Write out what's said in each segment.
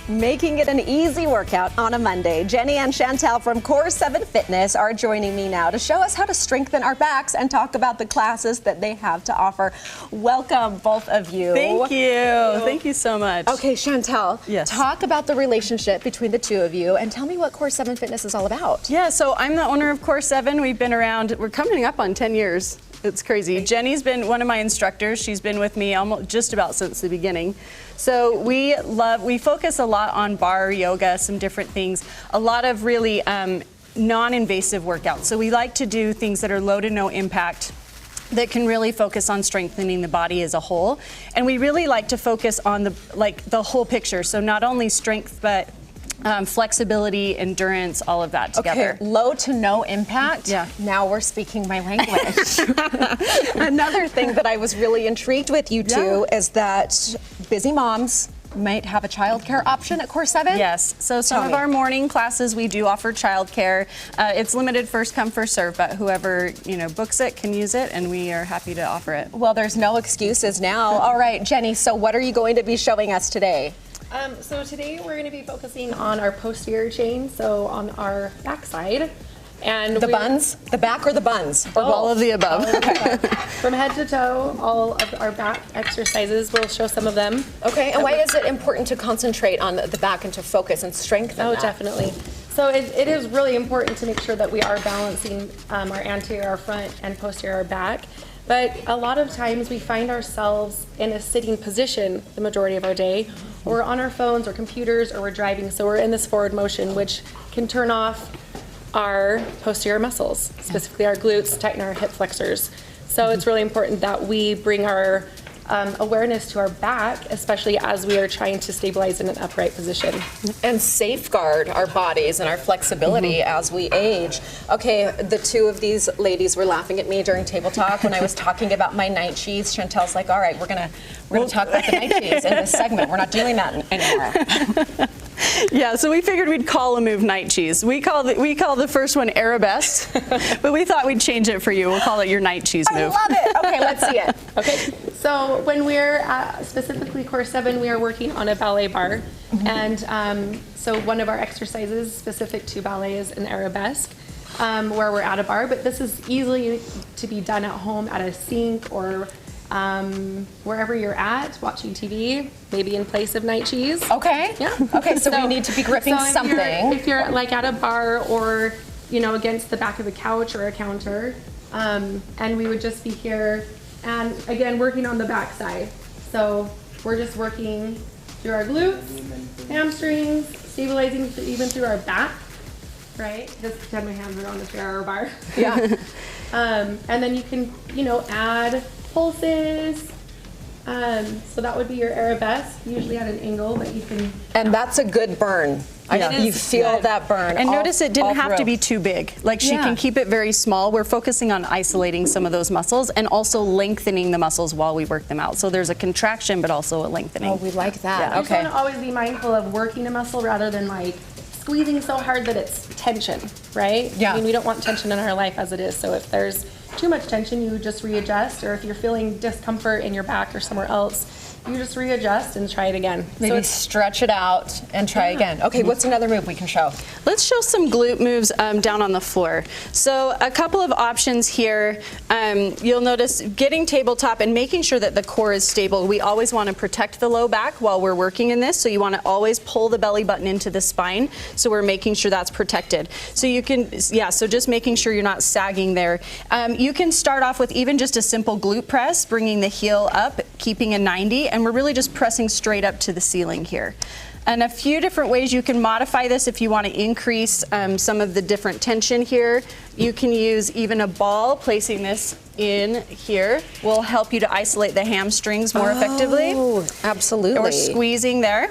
Making it an easy workout on a Monday. Jenny and Shantel from Core 7 Fitness are joining me now to show us how to strengthen our backs and talk about the classes that they have to offer. Welcome, both of you. Thank you. Thank you so much. Okay, Shantel, yes. Talk about the relationship between the two of you and tell me what Core 7 Fitness is all about. Yeah, so I'm the owner of Core 7. We've been around, we're coming up on 10 years. It's crazy. Jenny's been one of my instructors. She's been with me almost just about since the beginning. So we focus a lot on bar yoga, some different things, a lot of really non-invasive workouts. So we like to do things that are low to no impact, that can really focus on strengthening the body as a whole. And we really like to focus on the whole picture. So not only strength, but flexibility, endurance, all of that together. Okay, low to no impact. Yeah. Now we're speaking my language. Another thing that I was really intrigued with you two is that busy moms might have a childcare option at Core 7? Yes, so some of our morning classes we do offer childcare. It's limited first come, first serve, but whoever books it can use it, and we are happy to offer it. Well, there's no excuses now. All right, Jenny, so what are you going to be showing us today? So today we're going to be focusing on our posterior chain, so on our backside. And the buns? The back or the buns? Or all of the above. Okay. From head to toe, all of our back exercises, we'll show some of them. Okay, and why is it important to concentrate on the back and to focus and strengthen that? Definitely. So it is really important to make sure that we are balancing our anterior, our front, and posterior, our back. But a lot of times we find ourselves in a sitting position the majority of our day, or we're on our phones or computers, or we're driving, so we're in this forward motion, which can turn off our posterior muscles, specifically our glutes, tighten our hip flexors. So it's really important that we bring our awareness to our back, especially as we are trying to stabilize in an upright position. And safeguard our bodies and our flexibility as we age. Okay, the two of these ladies were laughing at me during table talk when I was talking about my night cheese. Chantel's like, all right, we're gonna talk about the night cheese in this segment. We're not doing that anymore. Yeah, so we figured we'd call a move night cheese. We call the first one arabesque, but we thought we'd change it for you. We'll call it your night cheese move. I love it. Okay, let's see it. Okay, so when we're at specifically Core 7, we are working on a ballet bar. And so one of our exercises specific to ballet is an arabesque, where we're at a bar, but this is easily to be done at home at a sink or wherever you're at, watching TV, maybe in place of night cheese. Okay. Yeah. Okay, so we need to be gripping something. If you're like at a bar or, against the back of a couch or a counter, and we would just be here, and again, working on the back side. So we're just working through our glutes, hamstrings, stabilizing even through our back, right? Just pretend my hands are on the chair or bar. Yeah. And then you can, add pulses. So that would be your arabesque, usually at an angle, but you can. And that's a good burn. You feel that burn. And notice it didn't have to be too big. Like she can keep it very small. We're focusing on isolating some of those muscles and also lengthening the muscles while we work them out. So there's a contraction, but also a lengthening. Oh, we like that. Yeah. Okay. You just want to always be mindful of working a muscle rather than like squeezing so hard that it's tension, right? Yeah. I mean, we don't want tension in our life as it is. So if there's too much tension, you just readjust, or if you're feeling discomfort in your back or somewhere else, you just readjust and try it again. Maybe stretch it out and try again. Okay, what's another move we can show? Let's show some glute moves down on the floor. So a couple of options here. You'll notice getting tabletop and making sure that the core is stable. We always want to protect the low back while we're working in this, so you want to always pull the belly button into the spine, so we're making sure that's protected. So you can, so just making sure you're not sagging there. You can start off with even just a simple glute press, bringing the heel up, keeping a 90, and we're really just pressing straight up to the ceiling here. And a few different ways you can modify this if you want to increase some of the different tension here. You can use even a ball, placing this in here will help you to isolate the hamstrings more effectively. Oh, absolutely. Or squeezing there.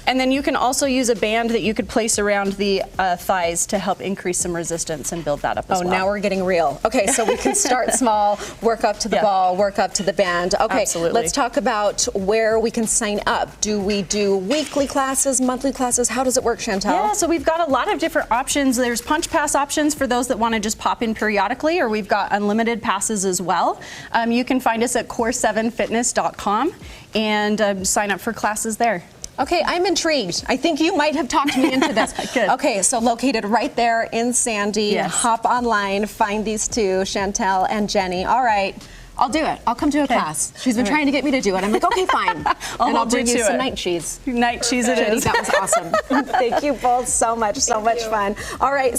And then you can also use a band that you could place around the thighs to help increase some resistance and build that up as well. Oh, now we're getting real. Okay, so we can start small, work up to the ball, work up to the band. Okay, absolutely. Let's talk about where we can sign up. Do we do weekly classes, monthly classes? How does it work, Shantel? Yeah, so we've got a lot of different options. There's punch pass options for those that want to just pop in periodically, or we've got unlimited passes as well. You can find us at core7fitness.com and sign up for classes there. Okay, I'm intrigued. I think you might have talked me into this. Good. Okay, so located right there in Sandy. Yes. Hop online, find these two, Shantel and Jenny. All right, I'll do it. I'll come to a class. She's been trying to get me to do it. I'm like, okay, fine. And I'll bring you some night cheese. Night cheese it Jenny, is. that was awesome. Thank you both so much. So much fun. All right.